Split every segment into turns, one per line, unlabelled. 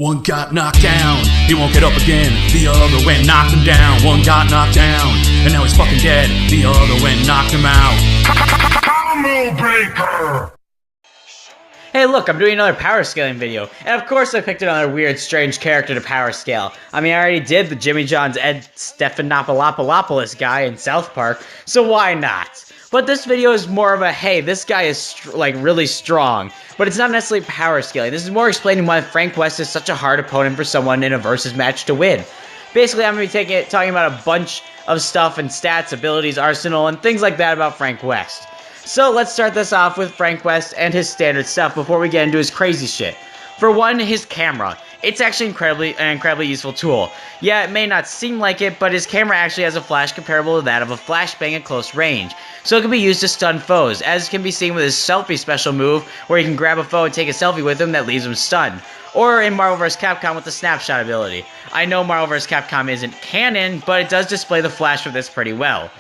One got knocked down, he won't get up again. The other went knocked him down. One got knocked down, and now he's fucking dead. The other went knocked him out. Combo breaker!
Hey look, I'm doing another power scaling video, and of course I picked another weird, strange character to power scale. I mean, I already did the Jimmy John's Ed Stephanopoulos guy in South Park, so why not? But this video is more of a, hey, this guy is really strong, but it's not necessarily power scaling. This is more explaining why Frank West is such a hard opponent for someone in a versus match to win. Basically, I'm going to be talking about a bunch of stuff and stats, abilities, arsenal, and things like that about Frank West. So let's start this off with Frank West and his standard stuff before we get into his crazy shit. For one, his camera. It's actually an incredibly useful tool. Yeah, it may not seem like it, but his camera actually has a flash comparable to that of a flashbang at close range. So it can be used to stun foes, as can be seen with his selfie special move, where you can grab a foe and take a selfie with him that leaves him stunned. Or in Marvel vs. Capcom with the snapshot ability. I know Marvel vs. Capcom isn't canon, but it does display the flash of this pretty well.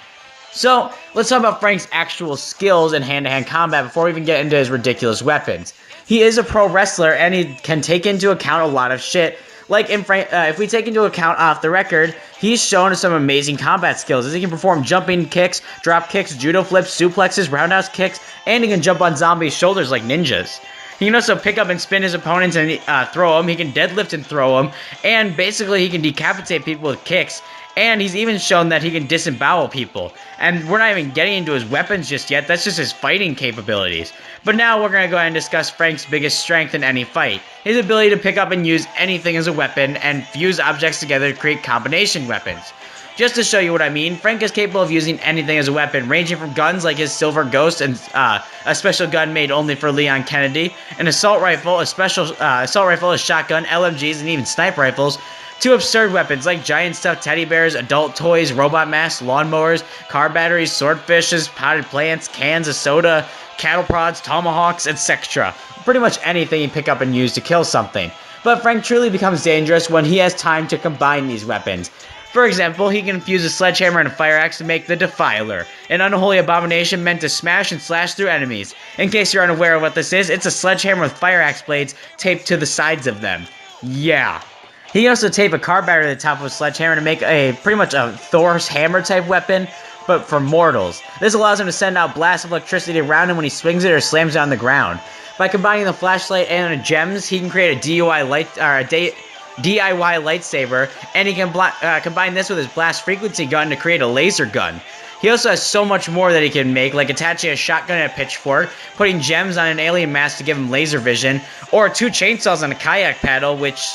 So, let's talk about Frank's actual skills in hand-to-hand combat before we even get into his ridiculous weapons. He is a pro wrestler, and he can take into account a lot of shit. Like, if we take into account off the record, he's shown some amazing combat skills, as he can perform jumping kicks, drop kicks, judo flips, suplexes, roundhouse kicks, and he can jump on zombies' shoulders like ninjas. He can also pick up and spin his opponents and throw them. He can deadlift and throw them, and basically he can decapitate people with kicks. And he's even shown that he can disembowel people. And we're not even getting into his weapons just yet, that's just his fighting capabilities. But now we're going to go ahead and discuss Frank's biggest strength in any fight. His ability to pick up and use anything as a weapon and fuse objects together to create combination weapons. Just to show you what I mean, Frank is capable of using anything as a weapon, ranging from guns like his Silver Ghost and a special gun made only for Leon Kennedy, an assault rifle, a shotgun, LMGs, and even sniper rifles, to absurd weapons like giant stuffed teddy bears, adult toys, robot masks, lawnmowers, car batteries, swordfishes, potted plants, cans of soda, cattle prods, tomahawks, etc. Pretty much anything you pick up and use to kill something. But Frank truly becomes dangerous when he has time to combine these weapons. For example, he can fuse a sledgehammer and a fire axe to make the Defiler, an unholy abomination meant to smash and slash through enemies. In case you're unaware of what this is, it's a sledgehammer with fire axe blades taped to the sides of them. Yeah. He can also tape a car battery to the top of a sledgehammer to make pretty much a Thor's hammer type weapon, but for mortals. This allows him to send out blasts of electricity around him when he swings it or slams it on the ground. By combining the flashlight and the gems, he can create a DIY lightsaber, and he can combine this with his blast frequency gun to create a laser gun. He also has so much more that he can make, like attaching a shotgun and a pitchfork, putting gems on an alien mask to give him laser vision, or 2 chainsaws on a kayak paddle, which,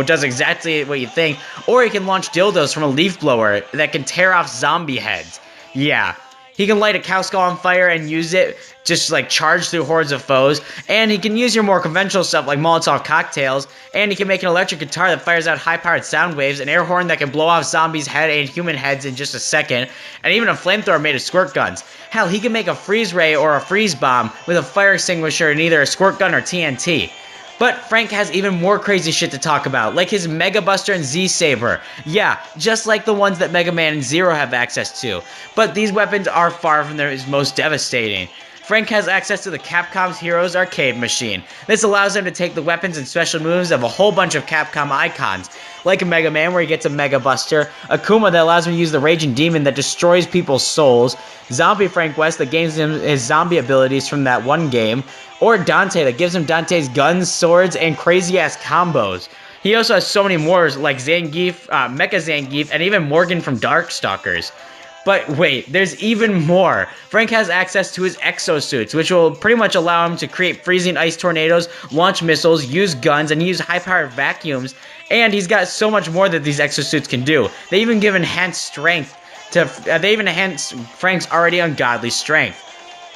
does exactly what you think, or he can launch dildos from a leaf blower that can tear off zombie heads. Yeah. He can light a cow skull on fire and use it just charge through hordes of foes, and he can use your more conventional stuff like Molotov cocktails, and he can make an electric guitar that fires out high-powered sound waves, an air horn that can blow off zombies' head and human heads in just a second, and even a flamethrower made of squirt guns. Hell, he can make a freeze ray or a freeze bomb with a fire extinguisher in either a squirt gun or TNT. But Frank has even more crazy shit to talk about, like his Mega Buster and Z-Saber. Yeah, just like the ones that Mega Man and Zero have access to. But these weapons are far from their most devastating. Frank has access to the Capcom's Heroes arcade machine. This allows him to take the weapons and special moves of a whole bunch of Capcom icons, like a Mega Man where he gets a Mega Buster, Akuma that allows him to use the Raging Demon that destroys people's souls, Zombie Frank West that gains him his zombie abilities from that one game, or Dante that gives him Dante's guns, swords, and crazy-ass combos. He also has so many more like Zangief, Mecha Zangief, and even Morgan from Darkstalkers. But wait, there's even more. Frank has access to his exosuits, which will pretty much allow him to create freezing ice tornadoes, launch missiles, use guns, and use high-powered vacuums. And he's got so much more that these exosuits can do. They even give enhanced strength they even enhance Frank's already ungodly strength.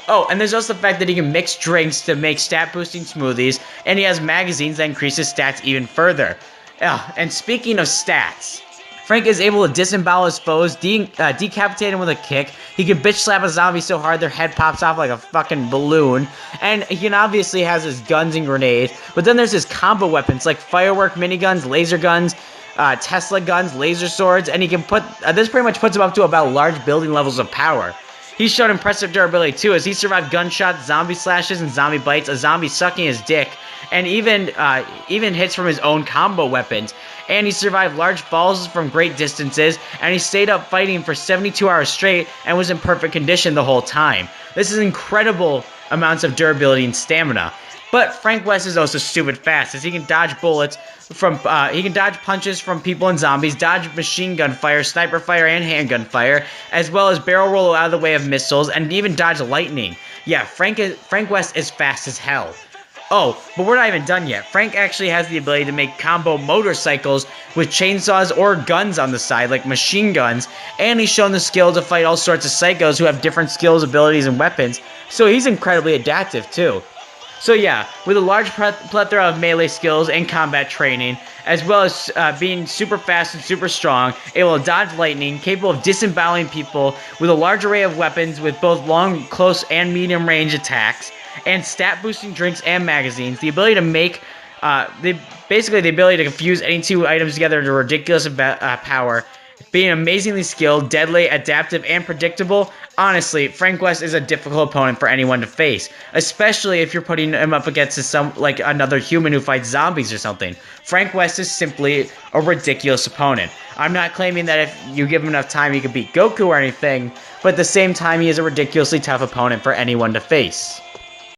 Oh, and there's also the fact that he can mix drinks to make stat-boosting smoothies, and he has magazines that increase his stats even further. And speaking of stats, Frank is able to disembowel his foes, decapitate him with a kick. He can bitch slap a zombie so hard their head pops off like a fucking balloon. And he obviously has his guns and grenades. But then there's his combo weapons like firework miniguns, laser guns, Tesla guns, laser swords. And he can this pretty much puts him up to about large building levels of power. He's shown impressive durability too, as he survived gunshots, zombie slashes, and zombie bites, a zombie sucking his dick, and even hits from his own combo weapons. And he survived large falls from great distances, and he stayed up fighting for 72 hours straight and was in perfect condition the whole time. This is incredible amounts of durability and stamina. But Frank West is also stupid fast, as he can dodge bullets from he can dodge punches from people and zombies, dodge machine gun fire, sniper fire, and handgun fire, as well as barrel roll out of the way of missiles, and even dodge lightning. Yeah, Frank West is fast as hell. Oh, but we're not even done yet. Frank actually has the ability to make combo motorcycles with chainsaws or guns on the side, like machine guns, and he's shown the skill to fight all sorts of psychos who have different skills, abilities, and weapons, so he's incredibly adaptive too. So yeah, with a large plethora of melee skills and combat training, as well as being super fast and super strong, able to dodge lightning, capable of disemboweling people, with a large array of weapons with both long, close, and medium range attacks, and stat boosting drinks and magazines, the ability to make, basically the ability to fuse any two items together into ridiculous power, being amazingly skilled, deadly, adaptive, and predictable. Honestly, Frank West is a difficult opponent for anyone to face, especially if you're putting him up against like another human who fights zombies or something. Frank West is simply a ridiculous opponent. I'm not claiming that if you give him enough time he could beat Goku or anything, but at the same time he is a ridiculously tough opponent for anyone to face.